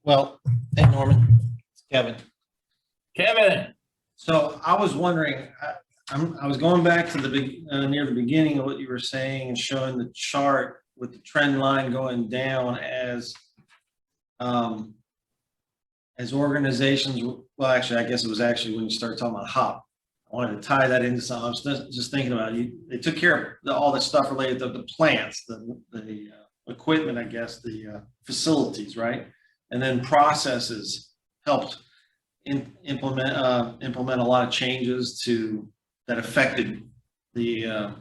Well, hey Norman, it's Kevin. Kevin. So I was wondering, I was going back to near the beginning of what you were saying and showing the chart with the trend line going down um, as organizations. Well, actually, I guess it was actually when you started talking about HOP. I wanted to tie that into something. I was just thinking about it. They took care of all the stuff related to the plants, the equipment, I guess, the facilities, right? And then processes helped implement a lot of changes that affected the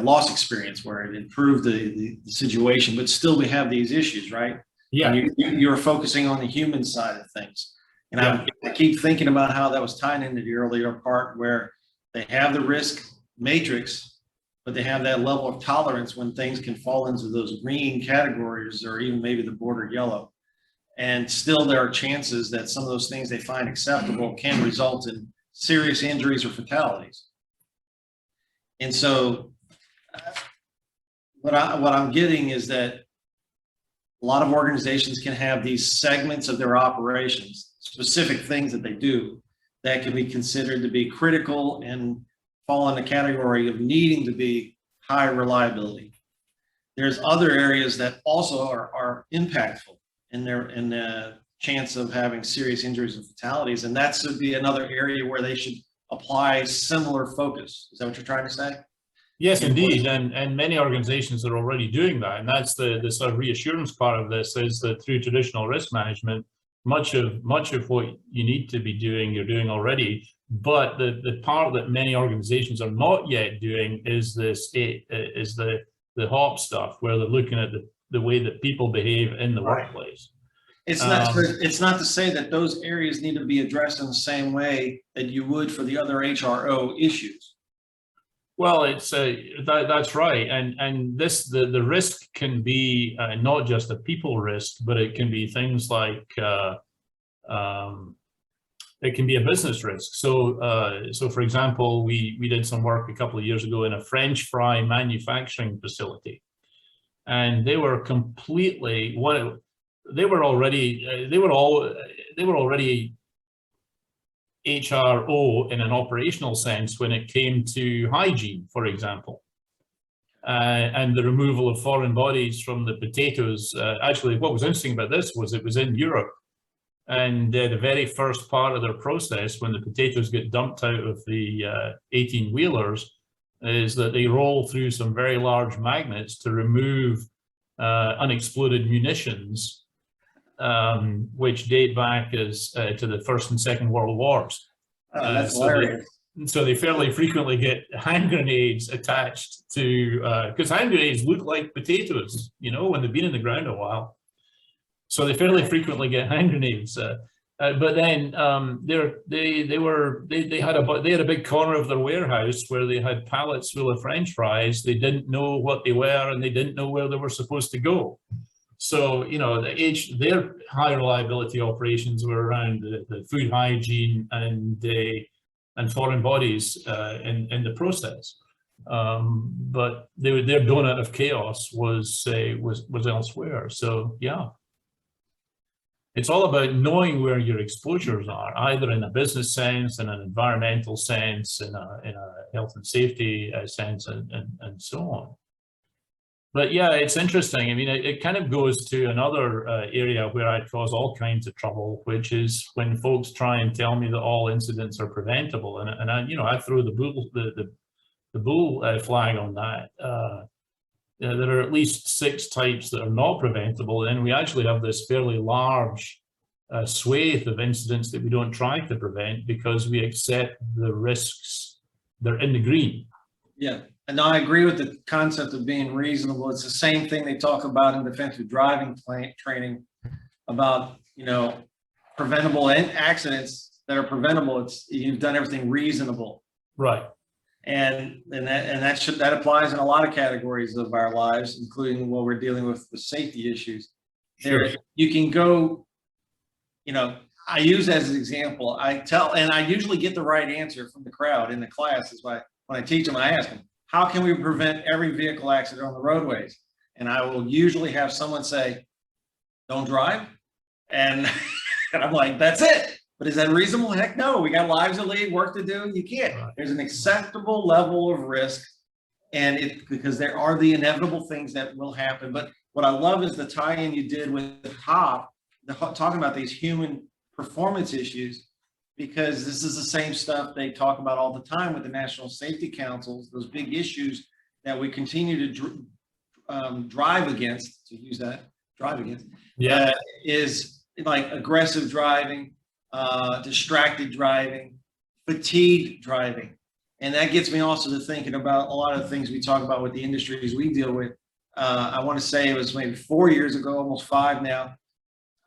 loss experience, where it improved the situation. But still, we have these issues, right? Yeah. And you're focusing on the human side of things. And Yeah. I keep thinking about how that was tied into the earlier part, where they have the risk matrix, but they have that level of tolerance when things can fall into those green categories or even maybe the border yellow. And still there are chances that some of those things they find acceptable can result in serious injuries or fatalities. And so what I'm getting is that a lot of organizations can have these segments of their operations, specific things that they do that can be considered to be critical and fall in the category of needing to be high reliability. There's other areas that also are impactful in the chance of having serious injuries and fatalities, and that should be another area where they should apply similar focus. Is that what you're trying to say? Yes, indeed, and many organizations are already doing that, and that's the sort of reassurance part of this, is that through traditional risk management, much of what you need to be doing, you're doing already. But the part that many organizations are not yet doing is the HOP stuff, where they're looking at the way that people behave in the workplace. It's not to say that those areas need to be addressed in the same way that you would for the other HRO issues. Well, it's that's right, and the risk can be not just a people risk, but it can be things like it can be a business risk. So for example, we did some work a couple of years ago in a French fry manufacturing facility, and they were completely they were already HRO in an operational sense when it came to hygiene, for example, and the removal of foreign bodies from the potatoes. Actually, what was interesting about this was it was in Europe, and the very first part of their process when the potatoes get dumped out of the 18-wheelers is that they roll through some very large magnets to remove unexploded munitions, which date back to the First and Second World Wars. That's hilarious. So they fairly frequently get hand grenades attached to, because hand grenades look like potatoes, when they've been in the ground a while. So they fairly frequently get hand grenades. But then they had a big corner of their warehouse where they had pallets full of French fries. They didn't know what they were, and they didn't know where they were supposed to go. So, their high reliability operations were around the food hygiene and foreign bodies in the process. But their donut of chaos was elsewhere. So, yeah. It's all about knowing where your exposures are, either in a business sense, in an environmental sense, in a health and safety sense, and so on. But yeah, it's interesting. I mean, it kind of goes to another area where I cause all kinds of trouble, which is when folks try and tell me that all incidents are preventable, and I throw the bull flag on that. There are at least 6 types that are not preventable, and we actually have this fairly large swathe of incidents that we don't try to prevent because we accept the risks. They're in the green. Yeah. And I agree with the concept of being reasonable. It's the same thing they talk about in defensive driving training about, preventable accidents that are preventable. You've done everything reasonable. Right. And that applies in a lot of categories of our lives, including what we're dealing with safety issues. Sure. You can go, I use as an example, and I usually get the right answer from the crowd in the class. Is why when I teach them, I ask them, how can we prevent every vehicle accident on the roadways? And I will usually have someone say, don't drive. And, and I'm like, that's it. But is that reasonable? Heck no, we got lives to lead, work to do. You can't. There's an acceptable level of risk, and because there are the inevitable things that will happen. But what I love is the tie-in you did with the top, talking about these human performance issues, because this is the same stuff they talk about all the time with the national safety councils, those big issues that we continue to drive against, to use that, drive against, is like aggressive driving, distracted driving, fatigued driving. And that gets me also to thinking about a lot of the things we talk about with the industries we deal with. I want to say it was maybe 4 years ago, almost 5 now.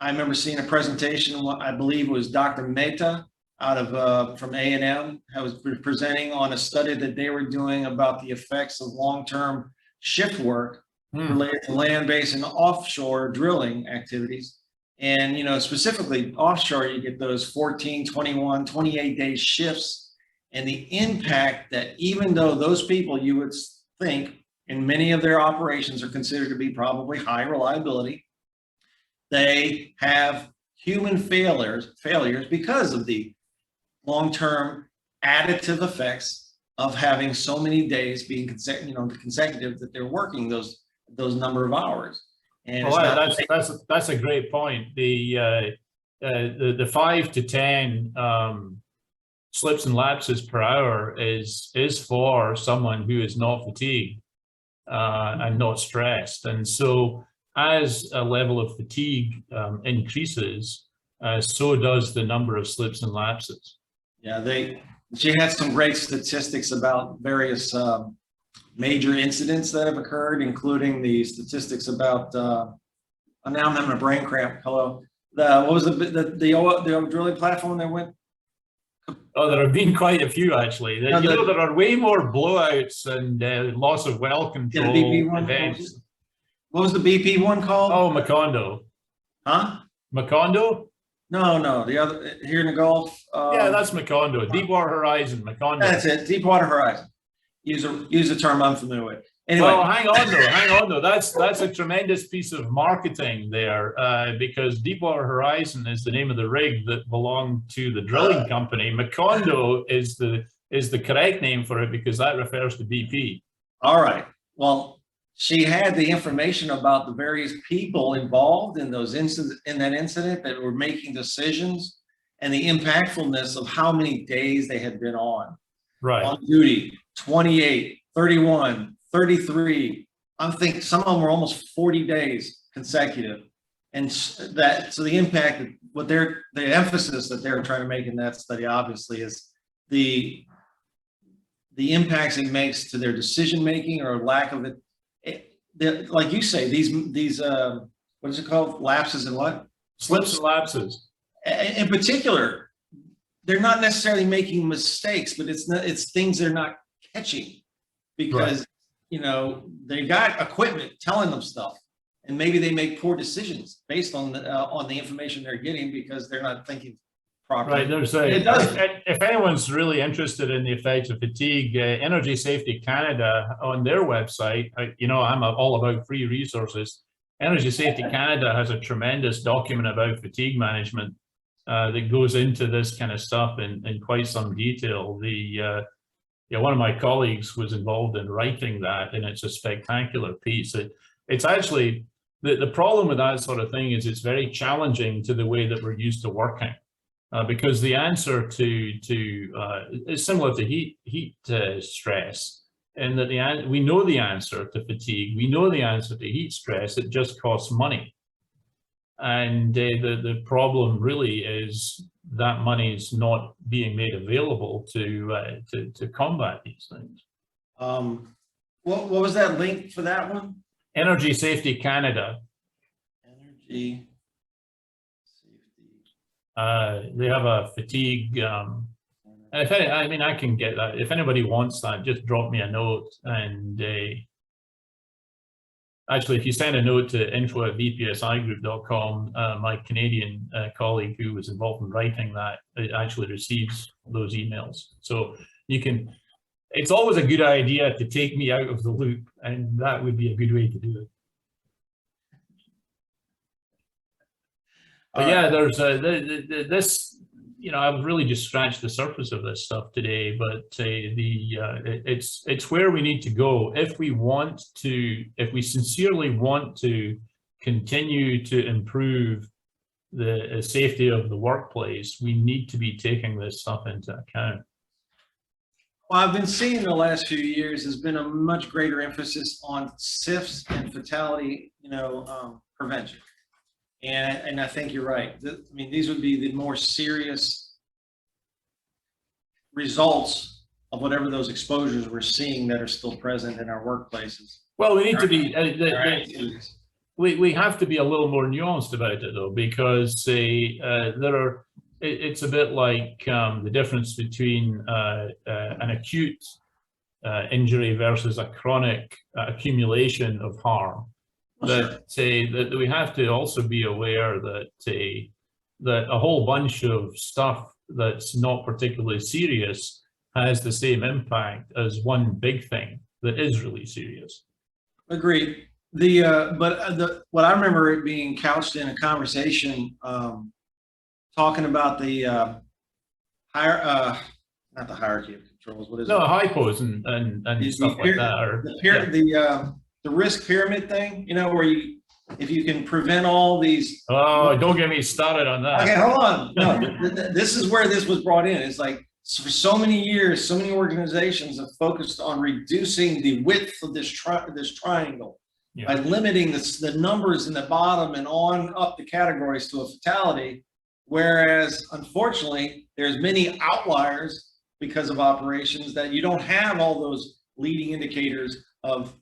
I remember seeing a presentation, I believe it was Dr. Mehta out of from A&M, was presenting on a study that they were doing about the effects of long-term shift work related to land-based and offshore drilling activities. And, you know, specifically offshore, you get those 14, 21, 28-day shifts, and the impact that, even though those people, you would think in many of their operations are considered to be probably high reliability, they have human failures because of the long-term additive effects of having so many days being consecutive that they're working those number of hours. And well, that's a great point. The 5 to 10 slips and lapses per hour is for someone who is not fatigued and not stressed. And so as a level of fatigue increases, so does the number of slips and lapses. Yeah, she had some great statistics about various major incidents that have occurred, including the statistics about, now I'm having a brain cramp. Hello. What was the drilling platform that went? Oh, there have been quite a few, actually. There are way more blowouts and loss of well control events. What was the BP one called? Oh, Macondo. Huh? Macondo? No, the other here in the Gulf. Yeah, that's Macondo. Deepwater Horizon, Macondo. That's it. Deepwater Horizon. Use a term I'm familiar with. Anyway. Well, hang on though. That's a tremendous piece of marketing there, because Deepwater Horizon is the name of the rig that belonged to the drilling company. Macondo is the correct name for it because that refers to BP. All right. Well, she had the information about the various people involved in that incident that were making decisions, and the impactfulness of how many days they had been on duty. 28, 31, 33. I'm thinking some of them were almost 40 days consecutive. And so the impact, the emphasis that they're trying to make in that study, obviously, is the impacts it makes to their decision making or lack of it. Like you say, these what is it called? Lapses and what? Slips and lapses. In particular, they're not necessarily making mistakes, but it's things they're not catching because they got equipment telling them stuff, and maybe they make poor decisions based on the information they're getting because they're not thinking properly. Right. If anyone's really interested in the effects of fatigue, Energy Safety Canada on their website, I'm all about free resources. Energy Safety Canada has a tremendous document about fatigue management that goes into this kind of stuff in quite some detail. One of my colleagues was involved in writing that, and it's a spectacular piece. It's actually, the problem with that sort of thing is it's very challenging to the way that we're used to working, because the answer is similar to heat stress, and that we know the answer to fatigue, we know the answer to heat stress, it just costs money. And the problem really is that money is not being made available to combat these things. What was that link for that one? Energy Safety Canada. Energy Safety. They have a fatigue. And I can get that. If anybody wants that, just drop me a note. And actually, if you send a note to info@vpsigroup.com, my Canadian colleague who was involved in writing that actually receives those emails. So it's always a good idea to take me out of the loop, and that would be a good way to do it. But yeah, there's this, I've really just scratched the surface of this stuff today, but it's where we need to go if we sincerely want to continue to improve the safety of the workplace. We need to be taking this stuff into account. Well, I've been seeing the last few years has been a much greater emphasis on SIFs and fatality, prevention. And I think you're right. I mean, these would be the more serious results of whatever those exposures we're seeing that are still present in our workplaces. Well, we need to be, we have to be a little more nuanced about it though, because it's a bit like the difference between an acute injury versus a chronic accumulation of harm. That we have to also be aware that a whole bunch of stuff that's not particularly serious has the same impact as one big thing that is really serious. Agreed. What I remember it being couched in a conversation talking about the not the hierarchy of controls. What is it? No, hypos and stuff like that. Or the risk pyramid thing, where if you can prevent all these. Oh, don't get me started on that. Okay, hold on. No, this is where this was brought in. It's like for so many years, so many organizations have focused on reducing the width of this triangle by limiting the numbers in the bottom and on up the categories to a fatality. Whereas, unfortunately, there's many outliers because of operations that you don't have all those leading indicators of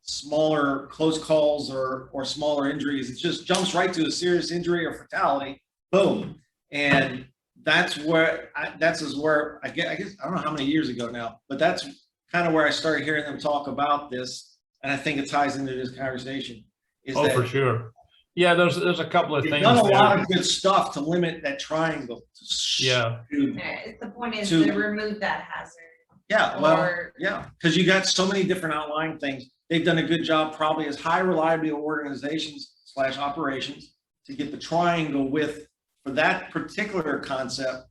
smaller close calls or smaller injuries. It just jumps right to a serious injury or fatality, boom. And that's where I guess I don't know how many years ago now, but that's kind of where I started hearing them talk about this. And I think it ties into this conversation. For sure. Yeah, there's a couple of things. Done a lot of good stuff to limit that triangle. The point is to remove that hazard. Yeah, because you got so many different outlying things. They've done a good job, probably as high reliability organizations / operations, to get the triangle width for that particular concept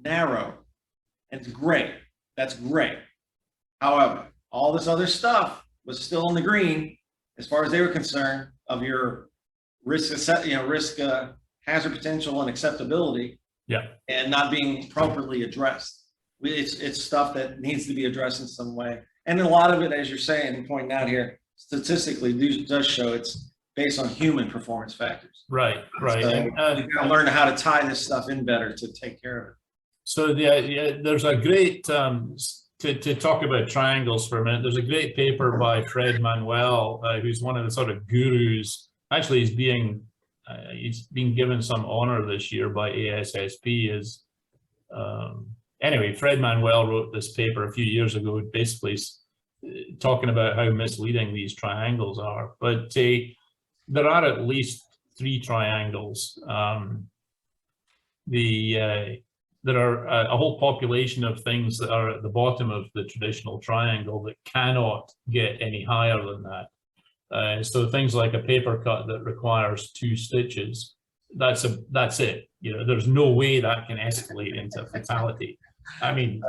narrow. And it's great. That's great. However, all this other stuff was still in the green as far as they were concerned of your risk, hazard potential and acceptability, and not being appropriately addressed. It's stuff that needs to be addressed in some way, and a lot of it, as you're saying and pointing out here, statistically does show it's based on human performance factors. Right. So you got to learn how to tie this stuff in better to take care of it. So there's a great to talk about triangles for a minute. There's a great paper by Fred Manuel, who's one of the sort of gurus. Actually, he's being given some honor this year by ASSP. Anyway, Fred Manuel wrote this paper a few years ago, basically talking about how misleading these triangles are. But there are at least 3 triangles. There are a whole population of things that are at the bottom of the traditional triangle that cannot get any higher than that. So things like a paper cut that requires 2 stitches, that's it. There's no way that can escalate into fatality. I mean,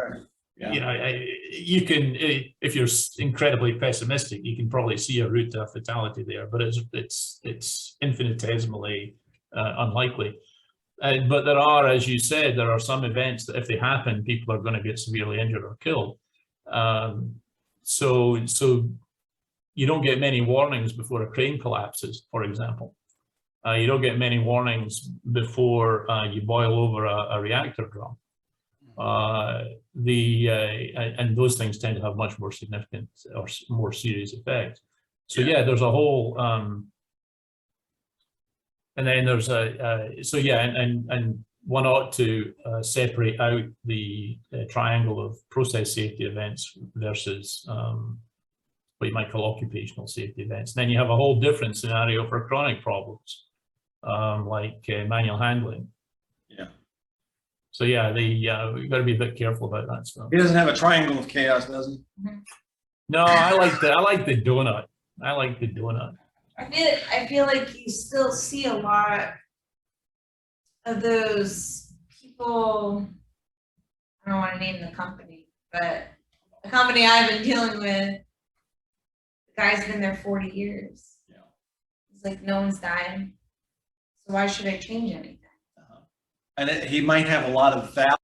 you can, if you're incredibly pessimistic, you can probably see a route to a fatality there, but it's infinitesimally unlikely. But there are, as you said, there are some events that if they happen, people are going to get severely injured or killed. So you don't get many warnings before a crane collapses, for example. You don't get many warnings before you boil over a reactor drum. And those things tend to have much more significant or more serious effects. So yeah, there's a whole, and then there's and one ought to separate out the triangle of process safety events versus what you might call occupational safety events. And then you have a whole different scenario for chronic problems, like manual handling. Yeah. So yeah, we've got to be a bit careful about that stuff. He doesn't have a triangle of chaos, does he? No, I like the donut. I like the donut. I feel like you still see a lot of those people, I don't wanna name the company, but the company I've been dealing with, the guy's been there 40 years. Yeah. It's like, no one's dying, so why should I change anything? And he might have a lot of value